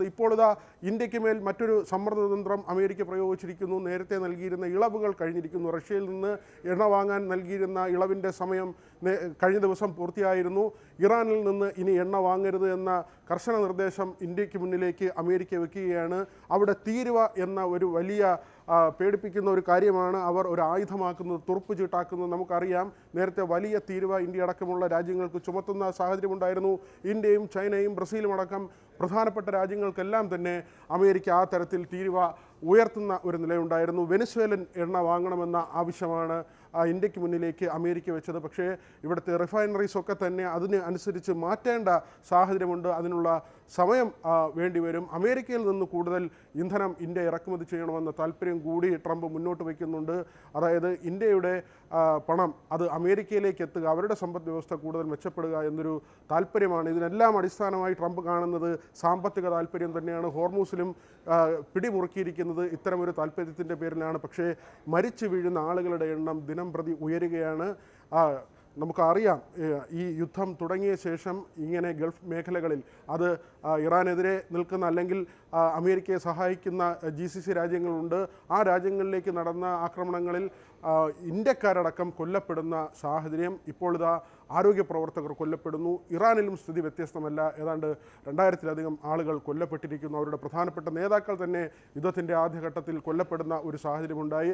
ഇപ്പോൾ ഇതാ ഇന്ത്യക്ക് മേൽ മറ്റൊരു സമ്മർദ്ദതന്ത്രം അമേരിക്ക പ്രയോഗിച്ചിരിക്കുന്നു. നേരത്തെ നൽകിയിരുന്ന ഇളവുകൾ കഴിഞ്ഞിരിക്കുന്നു. റഷ്യയിൽ നിന്ന് എണ്ണ വാങ്ങാൻ നൽകിയിരുന്ന ഇളവിൻ്റെ സമയം കഴിഞ്ഞ ദിവസം പൂർത്തിയായിരുന്നു. ഇറാനിൽ നിന്ന് ഇനി എണ്ണ വാങ്ങരുത് എന്ന കർശന നിർദ്ദേശം ഇന്ത്യക്ക് മുന്നിലേക്ക് അമേരിക്ക വെക്കുകയാണ്. അവിടെ തീരുവ എന്ന ഒരു വലിയ പേടിപ്പിക്കുന്ന ഒരു കാര്യമാണ് അവർ ഒരു ആയുധമാക്കുന്നത്, തുറുപ്പ് ചീട്ടാക്കുന്നത്. നമുക്കറിയാം, നേരത്തെ വലിയ തീരുവ ഇന്ത്യ അടക്കമുള്ള രാജ്യങ്ങൾക്ക് ചുമത്തുന്ന സാഹചര്യമുണ്ടായിരുന്നു. ഇന്ത്യയും ചൈനയും ബ്രസീലും അടക്കം പ്രധാനപ്പെട്ട രാജ്യങ്ങൾക്കെല്ലാം തന്നെ അമേരിക്ക ആ തരത്തിൽ തീരുവ ഉയർത്തുന്ന ഒരു നിലയുണ്ടായിരുന്നു. വെനസ്വേലൻ എണ്ണ വാങ്ങണമെന്ന ആവശ്യമാണ് ഇന്ത്യക്ക് മുന്നിലേക്ക് അമേരിക്ക വെച്ചത്. പക്ഷേ ഇവിടുത്തെ റിഫൈനറീസൊക്കെ തന്നെ അതിന് അനുസരിച്ച് മാറ്റേണ്ട സാഹചര്യമുണ്ട്. അതിനുള്ള സമയം വേണ്ടിവരും. അമേരിക്കയിൽ നിന്ന് കൂടുതൽ ഇന്ധനം ഇന്ത്യ ഇറക്കുമതി ചെയ്യണമെന്ന താല്പര്യം കൂടി ട്രംപ് മുന്നോട്ട് വയ്ക്കുന്നുണ്ട്. അതായത് ഇന്ത്യയുടെ പണം അത് അമേരിക്കയിലേക്ക് എത്തുക, അവരുടെ സമ്പദ് വ്യവസ്ഥ കൂടുതൽ മെച്ചപ്പെടുക എന്നൊരു താല്പര്യമാണ്. ഇതിനെല്ലാം അടിസ്ഥാനമായി ട്രംപ് കാണുന്നത് സാമ്പത്തിക താല്പര്യം തന്നെയാണ്. ഹോർമൂസിലും പിടിമുറുക്കിയിരിക്കുന്നത് ഇത്തരമൊരു താല്പര്യത്തിൻ്റെ പേരിലാണ്. പക്ഷേ മരിച്ചു വീഴുന്ന ആളുകളുടെ എണ്ണം ദിനം പ്രതി ഉയരുകയാണ്. നമുക്കറിയാം, ഈ യുദ്ധം തുടങ്ങിയ ശേഷം ഇങ്ങനെ ഗൾഫ് മേഖലകളിൽ അത് ഇറാനെതിരെ നിൽക്കുന്ന അല്ലെങ്കിൽ അമേരിക്കയെ സഹായിക്കുന്ന GCC രാജ്യങ്ങളുണ്ട്. ആ രാജ്യങ്ങളിലേക്ക് നടന്ന ആക്രമണങ്ങളിൽ ഇന്ത്യക്കാരടക്കം കൊല്ലപ്പെടുന്ന സാഹചര്യം. ഇപ്പോൾ ഇതാ ആരോഗ്യ പ്രവർത്തകർ കൊല്ലപ്പെടുന്നു. ഇറാനിലും സ്ഥിതി വ്യത്യസ്തമല്ല. ഏതാണ്ട് 2000-ലധികം ആളുകൾ കൊല്ലപ്പെട്ടിരിക്കുന്നു. അവരുടെ പ്രധാനപ്പെട്ട നേതാക്കൾ തന്നെ യുദ്ധത്തിൻ്റെ ആദ്യഘട്ടത്തിൽ കൊല്ലപ്പെടുന്ന ഒരു സാഹചര്യമുണ്ടായി.